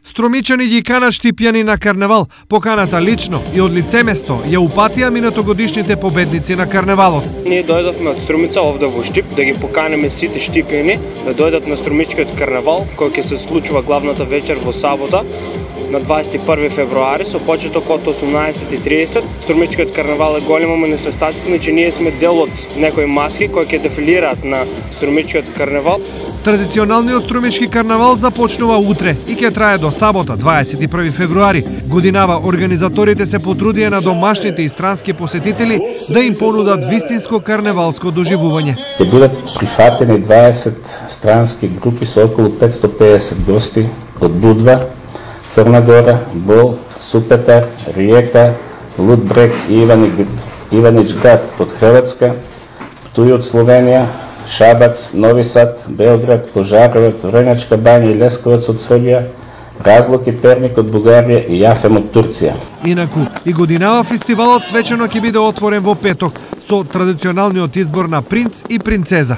Струмичани ги канат Штипјани на карневал. Поканата лично и од лице место ја упатија минатогодишните победници на карневалот. Ние дојдовме од Струмица овде во Штип да ги поканеме сите штипјани да дојдат на Струмичкиот карневал кој ќе се случува главната вечер во сабота на 21 февруари со почеток од 18:30. Струмичкиот карневал е голема манифестација, значи ние сме дел од некои маски кои ќе дефилираат на Струмичкиот карневал. Традиционалниот Струмички карнавал започнува утре и ќе трае до сабота 21 февруари. Годинава организаторите се потрудија на домашните и странски посетители да им понудат вистинско карневалско доживување. Ќе бидат прифатени 20 странски групи со околу 550 гости од Будва, Црна Гора, Бол, Супетар, Риека, Лудбрег и Иванич град од Хрватска, Птуј од Словенија, Шабац, Нови Сад, Белград, Пожаровец, Врнечка Бања и Лесковец од Србија, Разлог и Перник од Бугарија и Јафем од Турција. Инаку, и годинава фестивалот свечено ќе биде отворен во петок со традиционалниот избор на принц и принцеза.